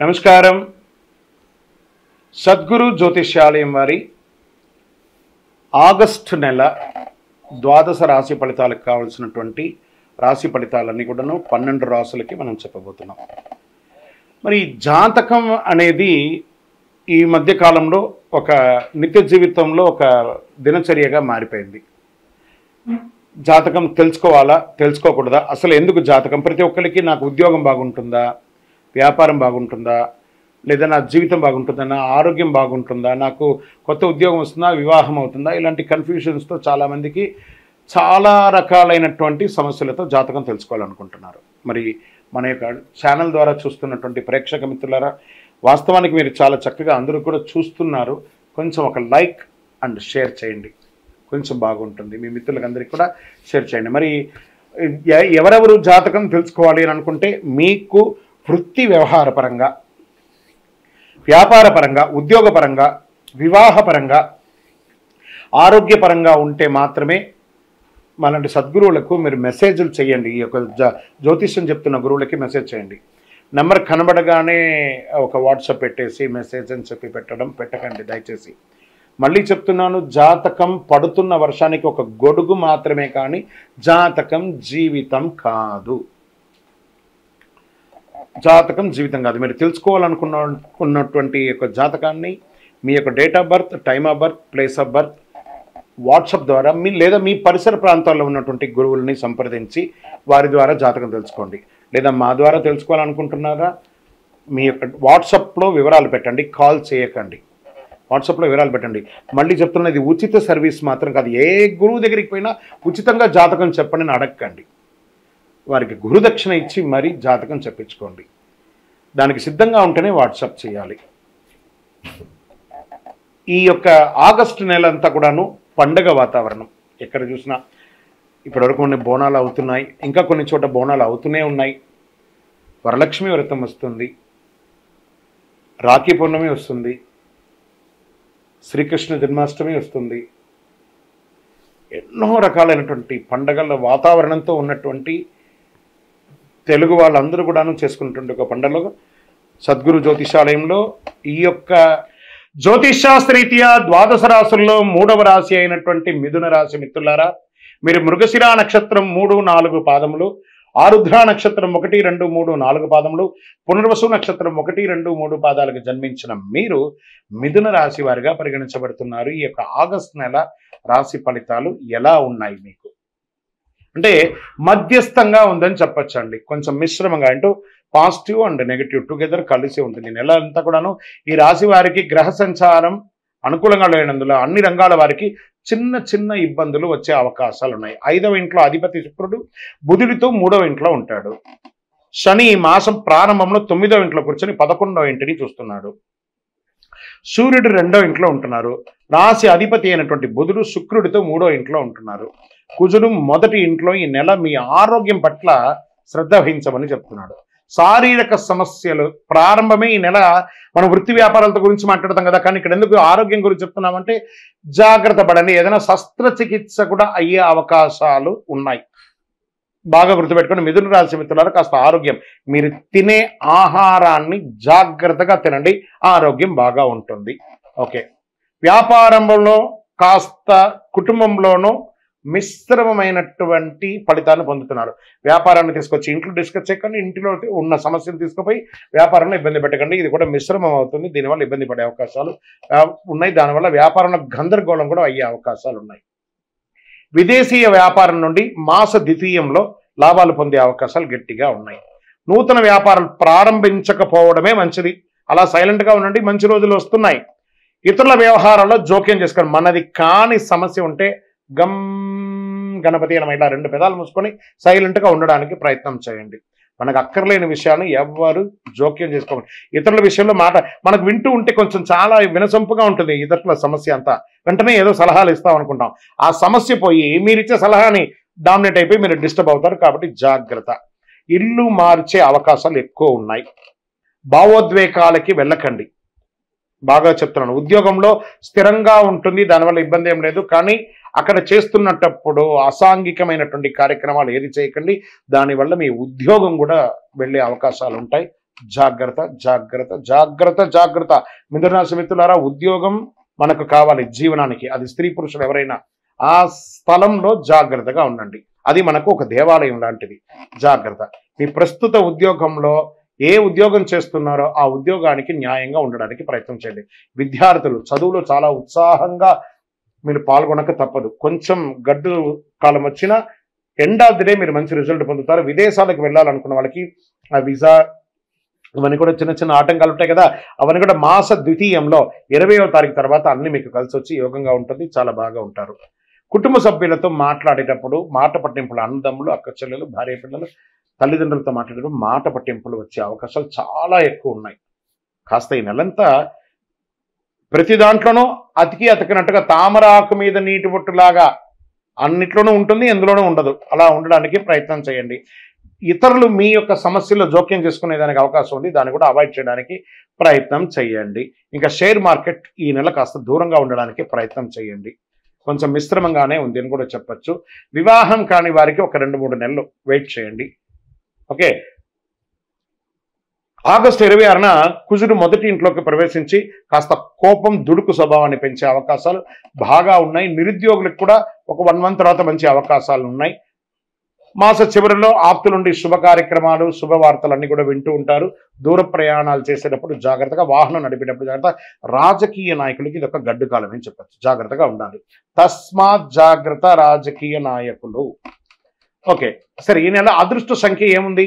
నమస్కారం. సద్గురు జ్యోతిష్యాలయం వారి ఆగస్టు నెల ద్వాదశ రాశి ఫలితాలకు కావాల్సినటువంటి రాశి ఫలితాలన్నీ కూడాను 12 రాశులకి మనం చెప్పబోతున్నాం. మరి జాతకం అనేది ఈ మధ్య కాలంలో ఒక నిత్య జీవితంలో ఒక దినచర్యగా మారిపోయింది. జాతకం తెలుసుకోవాలా, తెలుసుకోకూడదా, అసలు ఎందుకు జాతకం? ప్రతి ఒక్కరికి నాకు ఉద్యోగం బాగుంటుందా, వ్యాపారం బాగుంటుందా, లేదా నా జీవితం బాగుంటుందా, నా ఆరోగ్యం బాగుంటుందా, నాకు కొత్త ఉద్యోగం వస్తుందా, వివాహం అవుతుందా, ఇలాంటి కన్ఫ్యూషన్స్తో చాలామందికి చాలా రకాలైనటువంటి సమస్యలతో జాతకం తెలుసుకోవాలనుకుంటున్నారు. మరి మన యొక్క ఛానల్ ద్వారా చూస్తున్నటువంటి ప్రేక్షక మిత్రులారా, వాస్తవానికి మీరు చాలా చక్కగా అందరూ కూడా చూస్తున్నారు. కొంచెం ఒక లైక్ అండ్ షేర్ చేయండి, కొంచెం బాగుంటుంది. మీ మిత్రులకు అందరికీ కూడా షేర్ చేయండి. మరి ఎవరెవరు జాతకం తెలుసుకోవాలి అని అనుకుంటే, మీకు వృత్తి వ్యవహారపరంగా, వ్యాపారపరంగా, ఉద్యోగపరంగా, వివాహపరంగా, ఆరోగ్యపరంగా ఉంటే మాత్రమే మనలాంటి సద్గురువులకు మీరు మెసేజ్లు చేయండి. ఈ యొక్క జ్యోతిష్యం చెప్తున్న గురువులకి మెసేజ్ చేయండి. నెంబర్ కనబడగానే ఒక వాట్సాప్ పెట్టేసి మెసేజ్ అని చెప్పి పెట్టకండి దయచేసి. మళ్ళీ చెప్తున్నాను, జాతకం పడుతున్న వర్షానికి ఒక గొడుగు మాత్రమే, కానీ జాతకం జీవితం కాదు. జాతకం జీవితం కాదు. మీరు తెలుసుకోవాలనుకున్నటువంటి యొక్క జాతకాన్ని మీ యొక్క date of birth, time of birth, place of birth WhatsApp ద్వారా లేదా మీ పరిసర ప్రాంతాల్లో ఉన్నటువంటి గురువుల్ని సంప్రదించి వారి ద్వారా జాతకం తెలుసుకోండి. లేదా మా ద్వారా తెలుసుకోవాలనుకుంటున్నారా, మీ యొక్క వాట్సాప్లో వివరాలు పెట్టండి, కాల్ చేయకండి. వాట్సాప్లో వివరాలు పెట్టండి. మళ్ళీ చెప్తున్నది ఉచిత సర్వీస్ మాత్రం కాదు. ఏ గురువు దగ్గరికి పోయినా ఉచితంగా జాతకం చెప్పండి అని అడగకండి. వారికి గురుదక్షిణ ఇచ్చి మరీ జాతకం చెప్పించుకోండి. దానికి సిద్ధంగా ఉంటేనే వాట్సాప్ చేయాలి. ఈ యొక్క ఆగస్టు నెల అంతా కూడాను పండగ వాతావరణం. ఎక్కడ చూసినా ఇప్పటివరకు కొన్ని బోనాలు అవుతున్నాయి, ఇంకా కొన్ని చోట బోనాలు అవుతూనే ఉన్నాయి. వరలక్ష్మి వ్రతం వస్తుంది, రాఖీ పౌర్ణమి వస్తుంది, శ్రీకృష్ణ జన్మాష్టమి వస్తుంది. ఎన్నో రకాలైనటువంటి పండగల వాతావరణంతో ఉన్నటువంటి తెలుగు వాళ్ళందరూ కూడాను చేసుకున్నటువంటి ఒక పండుగలో సద్గురు జ్యోతిషాలయంలో ఈ యొక్క జ్యోతిషాస్త్రరీత్యా ద్వాదశ రాశుల్లో 3వ రాశి అయినటువంటి మిథున రాశి మిత్రులారా, మీరు మృగశిర నక్షత్రం 3, 4 పాదములు, ఆరుద్ర నక్షత్రం 1, 2, 3, 4 పాదములు, పునర్వసు నక్షత్రం 1, 2, 3 పాదాలకు జన్మించిన మీరు మిథున రాశి వారిగా పరిగణించబడుతున్నారు. ఈ యొక్క ఆగస్టు నెల రాశి ఫలితాలు ఎలా ఉన్నాయి మీకు అంటే మధ్యస్థంగా ఉందని చెప్పచ్చండి. కొంచెం మిశ్రమంగా, అంటూ పాజిటివ్ అండ్ నెగిటివ్ టుగెదర్ కలిసి ఉంటుంది. నెల అంతా కూడాను ఈ రాశి వారికి గ్రహ సంచారం అనుకూలంగా లేనందున అన్ని రంగాల వారికి చిన్న చిన్న ఇబ్బందులు వచ్చే అవకాశాలు ఉన్నాయి. 5వ ఇంట్లో అధిపతి శుక్రుడు బుధుడితో 3వ ఇంట్లో ఉంటాడు. శని ఈ మాసం ప్రారంభంలో 9వ ఇంట్లో కూర్చొని 11వ ఇంటిని చూస్తున్నాడు. సూర్యుడు 2వ ఇంట్లో ఉంటున్నారు. రాశి అధిపతి అయినటువంటి బుధుడు శుక్రుడితో 3వ ఇంట్లో ఉంటున్నారు. కుజుడు 1టి ఇంట్లో. ఈ నెల మీ ఆరోగ్యం పట్ల శ్రద్ధ వహించమని చెప్తున్నాడు. శారీరక సమస్యలు ప్రారంభమే ఈ నెల. మనం వృత్తి వ్యాపారాలతో గురించి మాట్లాడతాం కదా, కానీ ఇక్కడ ఎందుకు ఆరోగ్యం గురించి చెప్తున్నామంటే జాగ్రత్త పడండి. ఏదైనా శస్త్రచికిత్స కూడా అయ్యే అవకాశాలు ఉన్నాయి. బాగా గుర్తుపెట్టుకోండి మిథున రాశి మిత్రులారా, కాస్త ఆరోగ్యం, మీరు తినే ఆహారాన్ని జాగ్రత్తగా తినండి, ఆరోగ్యం బాగా ఉంటుంది. ఓకే, వ్యాపారంలో కాస్త కుటుంబంలోనూ మిశ్రమమైనటువంటి ఫలితాన్ని పొందుతున్నారు. వ్యాపారాన్ని తీసుకొచ్చి ఇంట్లో డిస్కస్ చేయకండి, ఇంటిలో ఉన్న సమస్యలు తీసుకుపోయి వ్యాపారంలో ఇబ్బంది పెట్టకండి. ఇది కూడా మిశ్రమం అవుతుంది, దీనివల్ల ఇబ్బంది పడే అవకాశాలు ఉన్నాయి. దానివల్ల వ్యాపారంలో గందరగోళం కూడా అయ్యే అవకాశాలు ఉన్నాయి. విదేశీయ వ్యాపారం నుండి మాస ద్వితీయంలో లాభాలు పొందే అవకాశాలు గట్టిగా ఉన్నాయి. నూతన వ్యాపారాలు ప్రారంభించకపోవడమే మంచిది. అలా సైలెంట్గా ఉండండి, మంచి రోజులు వస్తున్నాయి. ఇతరుల వ్యవహారాల్లో జోక్యం చేసుకోండి. మనది కాని సమస్య ఉంటే గణపతి ఇలా 2 పెదాలు మూసుకొని సైలెంట్గా ఉండడానికి ప్రయత్నం చేయండి. మనకు అక్కర్లేని విషయాన్ని ఎవ్వరు జోక్యం చేసుకోండి. ఇతరుల విషయంలో మనకు వింటూ ఉంటే కొంచెం చాలా వినసొంపుగా ఉంటుంది. ఇతరుల సమస్య అంతా వెంటనే ఏదో సలహాలు ఇస్తాం అనుకుంటాం. ఆ సమస్య పోయి మీరిచ్చే సలహాని డామినేట్ అయిపోయి మీరు డిస్టర్బ్ అవుతారు. కాబట్టి జాగ్రత్త. ఇల్లు మార్చే అవకాశాలు ఎక్కువ ఉన్నాయి. భావోద్వేగాలకి వెళ్ళకండి. బాగా చెప్తున్నాను. ఉద్యోగంలో స్థిరంగా ఉంటుంది, దానివల్ల ఇబ్బంది ఏం లేదు. కానీ అక్కడ చేస్తున్నప్పుడు అసాంఘికమైనటువంటి కార్యక్రమాలు ఏది చేయకండి. దానివల్ల మీ ఉద్యోగం కూడా వెళ్ళే అవకాశాలు ఉంటాయి. జాగ్రత్త జాగ్రత్త జాగ్రత్త జాగ్రత్త. మిథున రాశి మిత్రులారా, ఉద్యోగం మనకు కావాలి జీవనానికి, అది స్త్రీ పురుషులు ఎవరైనా ఆ స్థలంలో జాగ్రత్తగా ఉండండి. అది మనకు ఒక దేవాలయం లాంటిది. జాగ్రత్త. మీ ప్రస్తుత ఉద్యోగంలో ఏ ఉద్యోగం చేస్తున్నారో ఆ ఉద్యోగానికి న్యాయంగా ఉండడానికి ప్రయత్నం చేయండి. విద్యార్థులు చదువులో చాలా ఉత్సాహంగా మీరు పాల్గొనక తప్పదు. కొంచెం గడ్డు కాలం వచ్చినా ఎండ్ ఆఫ్ ది డే మీరు మంచి రిజల్ట్ పొందుతారు. విదేశాలకు వెళ్ళాలనుకున్న వాళ్ళకి ఆ వీసా అవన్నీ కూడా చిన్న చిన్న ఆటంకాలు ఉంటాయి కదా, అవన్నీ కూడా మాస ద్వితీయంలో 20వ తారీఖు తర్వాత అన్ని మీకు కలిసి వచ్చి యోగంగా ఉంటుంది. చాలా బాగా ఉంటారు. కుటుంబ సభ్యులతో మాట్లాడేటప్పుడు మాట పట్టింపులు, అన్నదమ్ములు, అక్క చెల్లెలు, భార్య పిల్లలు, తల్లిదండ్రులతో మాట్లాడేటప్పుడు మాట పట్టింపులు వచ్చే అవకాశాలు చాలా ఎక్కువ ఉన్నాయి. కాస్త ఈ నెలంతా ప్రతి దాంట్లోనూ అతికినట్టుగా తామర ఆకు మీద నీటి బొట్టులాగా అన్నిట్లోనూ ఉంటుంది, ఎందులోనూ ఉండదు. అలా ఉండడానికి ప్రయత్నం చేయండి. ఇతరులు మీ యొక్క సమస్యల్లో జోక్యం చేసుకునే దానికి అవకాశం ఉంది, దాన్ని కూడా అవాయిడ్ చేయడానికి ప్రయత్నం చేయండి. ఇంకా షేర్ మార్కెట్ ఈ నెల కాస్త దూరంగా ఉండడానికి ప్రయత్నం చేయండి. కొంచెం మిశ్రమంగానే ఉంది అని కూడా చెప్పచ్చు. వివాహం కాని వారికి ఒక 2-3 నెలలు వెయిట్ చేయండి. ఓకే. ఆగస్టు 26న కుజుడు మొదటి ఇంట్లోకి ప్రవేశించి కాస్త కోపం, దుడుకు స్వభావాన్ని పెంచే అవకాశాలు బాగా ఉన్నాయి. నిరుద్యోగులకు కూడా ఒక 1 మంత్ తర్వాత మంచి అవకాశాలు ఉన్నాయి. మాస చివరిలో ఆప్తుల నుండి శుభ కార్యక్రమాలు, శుభవార్తలు అన్ని కూడా వింటూ ఉంటారు. దూర ప్రయాణాలు చేసేటప్పుడు జాగ్రత్తగా, వాహనం నడిపేటప్పుడు జాగ్రత్త. రాజకీయ నాయకులకి ఇది ఒక గడ్డు కాలం అని చెప్పచ్చు. జాగ్రత్తగా ఉండాలి. తస్మాత్ జాగ్రత్త రాజకీయ నాయకులు. ఓకే, సరే. ఈ నెల అదృష్ట సంఖ్య ఏముంది?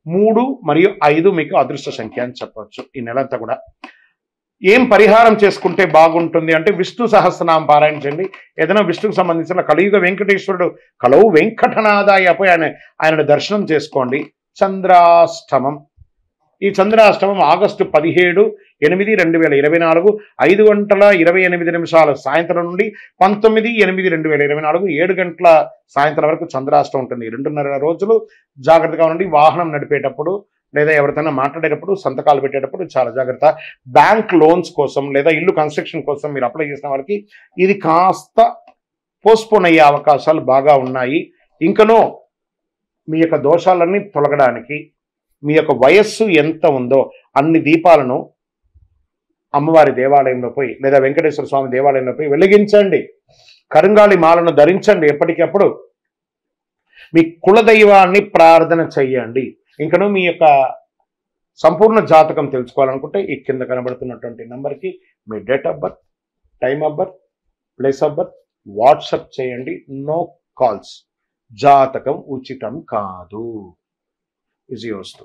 3 మరియు 5 మీకు అదృష్ట సంఖ్య అని చెప్పవచ్చు. ఈ నెలంతా కూడా ఏం పరిహారం చేసుకుంటే బాగుంటుంది అంటే విష్ణు సహస్రనామం పారాయణ చేయండి. ఏదైనా విష్ణుకు సంబంధించిన కలియుగ వెంకటేశ్వరుడు కలవు వెంకటనాథాయ పోయి ఆయన దర్శనం చేసుకోండి. చంద్రాష్టమం. ఈ చంద్రాష్టమం ఆగస్టు 17/8/2024 5:28 సాయంత్రం నుండి 19/8/2024 7 గంటల సాయంత్రం వరకు చంద్రాష్టమం ఉంటుంది. 2.5 రోజులు జాగ్రత్తగా ఉండండి. వాహనం నడిపేటప్పుడు లేదా ఎవరితోనైనా మాట్లాడేటప్పుడు, సంతకాలు పెట్టేటప్పుడు చాలా జాగ్రత్త. బ్యాంక్ లోన్స్ కోసం లేదా ఇల్లు కన్స్ట్రక్షన్ కోసం మీరు అప్లై చేసిన వాళ్ళకి ఇది కాస్త పోస్ట్పోన్ అయ్యే అవకాశాలు బాగా ఉన్నాయి. ఇంకనూ మీ యొక్క దోషాలన్నీ తొలగడానికి మీ యొక్క వయస్సు ఎంత ఉందో అన్ని దీపాలను అమ్మవారి దేవాలయంలో పోయి లేదా వెంకటేశ్వర స్వామి దేవాలయంలో పోయి వెలిగించండి. కరుంగాలి మాలను ధరించండి. ఎప్పటికప్పుడు మీ కులదైవాన్ని ప్రార్థన చెయ్యండి. ఇంకనూ మీ యొక్క సంపూర్ణ జాతకం తెలుసుకోవాలనుకుంటే ఈ కింద కనబడుతున్నటువంటి నెంబర్కి మీ date of birth, time of birth, place of birth WhatsApp చేయండి. No calls. జాతకం ఉచితం కాదు. విజయోస్తు.